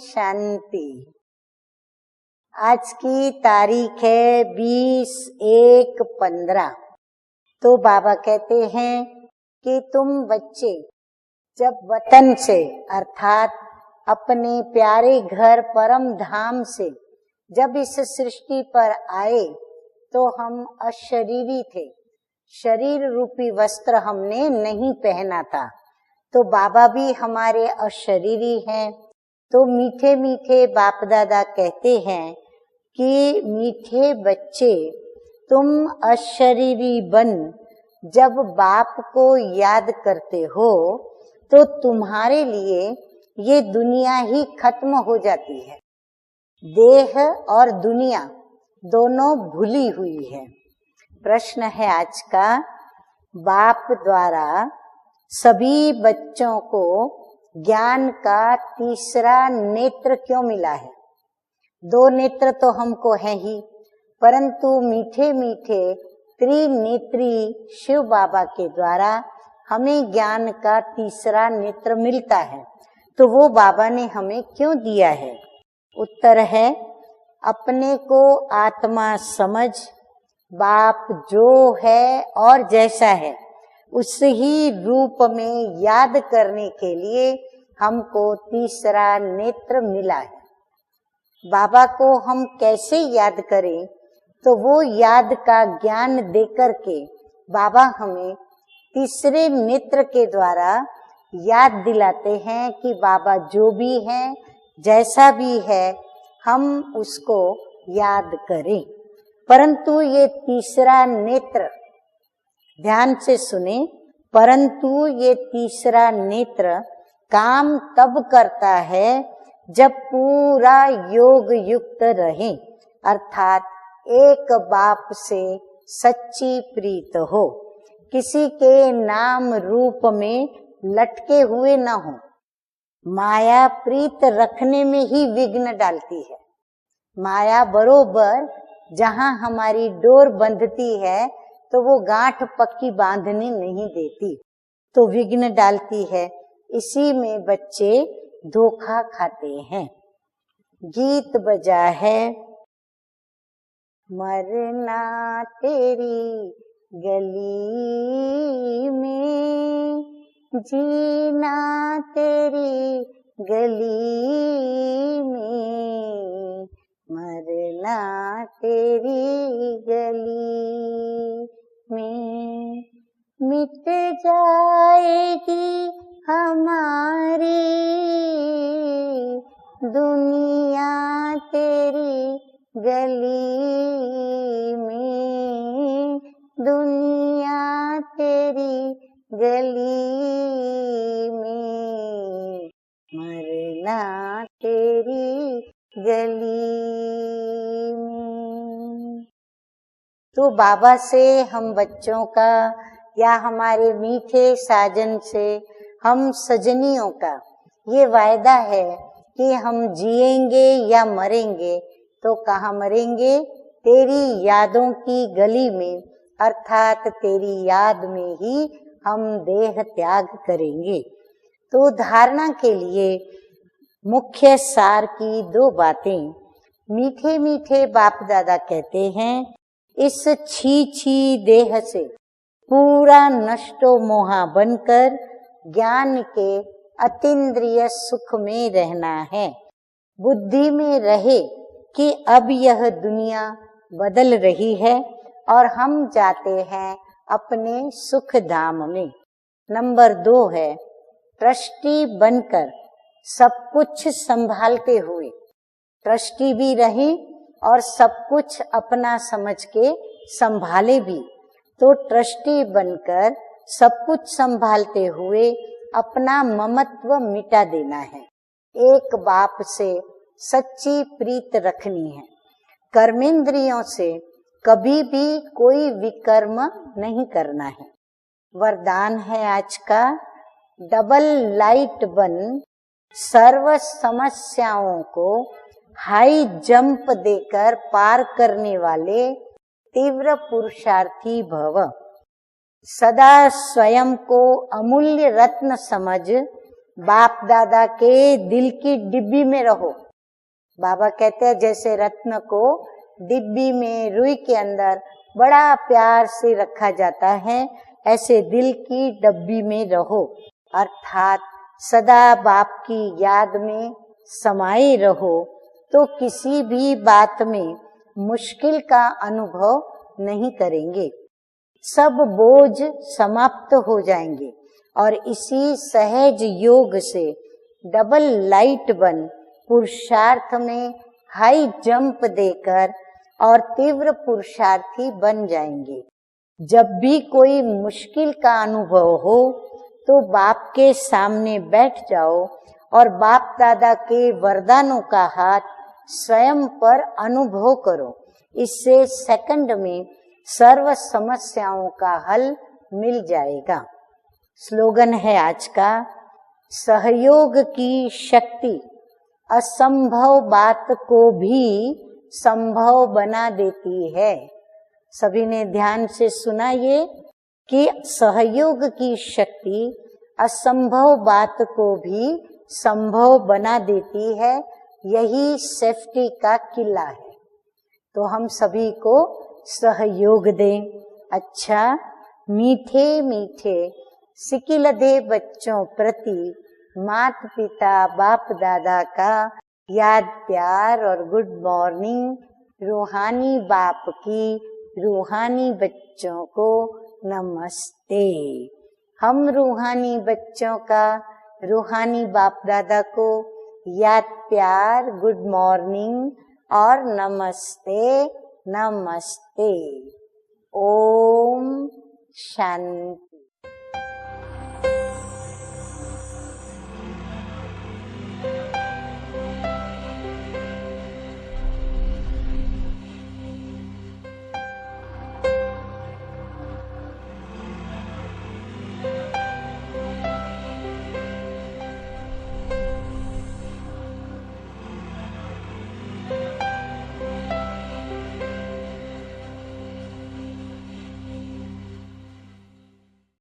शांति। आज की तारीख है 20/1/15। तो बाबा कहते हैं कि तुम बच्चे जब वतन से अर्थात अपने प्यारे घर परम धाम से जब इस सृष्टि पर आए तो हम अशरीरी थे, शरीर रूपी वस्त्र हमने नहीं पहना था। तो बाबा भी हमारे अशरीरी हैं। तो मीठे मीठे बाप दादा कहते हैं कि मीठे बच्चे तुम अशरीरी बन जब बाप को याद करते हो तो तुम्हारे लिए ये दुनिया ही खत्म हो जाती है। देह और दुनिया दोनों भूली हुई है। प्रश्न है आज का, बाप द्वारा सभी बच्चों को ज्ञान का तीसरा नेत्र क्यों मिला है? 2 नेत्र तो हमको है ही, परंतु मीठे मीठे त्रिनेत्री शिव बाबा के द्वारा हमें ज्ञान का तीसरा नेत्र मिलता है। तो वो बाबा ने हमें क्यों दिया है? उत्तर है, अपने को आत्मा समझ बाप जो है और जैसा है उस ही रूप में याद करने के लिए हमको तीसरा नेत्र मिला है। बाबा को हम कैसे याद करें? तो वो याद का ज्ञान देकर के बाबा हमें तीसरे नेत्र के द्वारा याद दिलाते हैं कि बाबा जो भी है जैसा भी है हम उसको याद करें। परंतु ये तीसरा नेत्र, ध्यान से सुने, परंतु ये तीसरा नेत्र काम तब करता है जब पूरा योग युक्त रहे, अर्थात एक बाप से सच्ची प्रीत हो, किसी के नाम रूप में लटके हुए न हो। माया प्रीत रखने में ही विघ्न डालती है। माया बरोबर जहाँ हमारी डोर बंधती है तो वो गांठ पक्की बांधने नहीं देती, तो विघ्न डालती है। इसी में बच्चे धोखा खाते हैं। गीत बजा है, मरना तेरी गली में, जीना तेरी गली में, मरना तेरी गली में, मिट जाएगी हमारी दुनिया तेरी गली में, दुनिया तेरी गली में, मरना तेरी गली में। तो बाबा से हम बच्चों का या हमारे मीठे साजन से हम सजनियों का ये वायदा है कि हम जिएंगे या मरेंगे तो कहाँ मरेंगे? तेरी यादों की गली में, अर्थात तेरी याद में ही हम देह त्याग करेंगे। तो धारणा के लिए मुख्य सार की 2 बातें मीठे मीठे बाप दादा कहते हैं, इस छी देह से पूरा नष्टो मोहा बनकर ज्ञान के अतीन्द्रिय सुख में रहना है। बुद्धि में रहे कि अब यह दुनिया बदल रही है और हम जाते हैं अपने सुख धाम में। नंबर 2 है, ट्रस्टी बनकर सब कुछ संभालते हुए, ट्रस्टी भी रहे और सब कुछ अपना समझ के संभाले भी। तो ट्रस्टी बनकर सब कुछ संभालते हुए अपना ममत्व मिटा देना है। एक बाप से सच्ची प्रीत रखनी है। कर्मेंद्रियों से कभी भी कोई विकर्म नहीं करना है। वरदान है आज का, डबल लाइट बन सर्व समस्याओं को हाई जंप देकर पार करने वाले तीव्र पुरुषार्थी भव। सदा स्वयं को अमूल्य रत्न समझ बाप दादा के दिल की डिब्बी में रहो। बाबा कहते हैं जैसे रत्न को डिब्बी में रुई के अंदर बड़ा प्यार से रखा जाता है, ऐसे दिल की डब्बी में रहो, अर्थात सदा बाप की याद में समाये रहो, तो किसी भी बात में मुश्किल का अनुभव नहीं करेंगे। सब बोझ समाप्त हो जाएंगे और इसी सहज योग से डबल लाइट बन पुरुषार्थ में हाई जंप देकर और तीव्र पुरुषार्थी बन जाएंगे। जब भी कोई मुश्किल का अनुभव हो तो बाप के सामने बैठ जाओ और बाप दादा के वरदानों का हाथ स्वयं पर अनुभव करो। इससे सेकंड में सर्व समस्याओं का हल मिल जाएगा। स्लोगन है आज का, सहयोग की शक्ति असंभव बात को भी संभव बना देती है। सभी ने ध्यान से सुना ये कि सहयोग की शक्ति असंभव बात को भी संभव बना देती है। यही सेफ्टी का किला है। तो हम सभी को सहयोग दें। अच्छा, मीठे मीठे सिकिलधे बच्चों प्रति माता पिता बाप दादा का याद प्यार और गुड मॉर्निंग। रूहानी बाप की रूहानी बच्चों को नमस्ते। हम रूहानी बच्चों का रूहानी बाप दादा को याद प्यार गुड मॉर्निंग और नमस्ते नमस्ते। ओम शांति।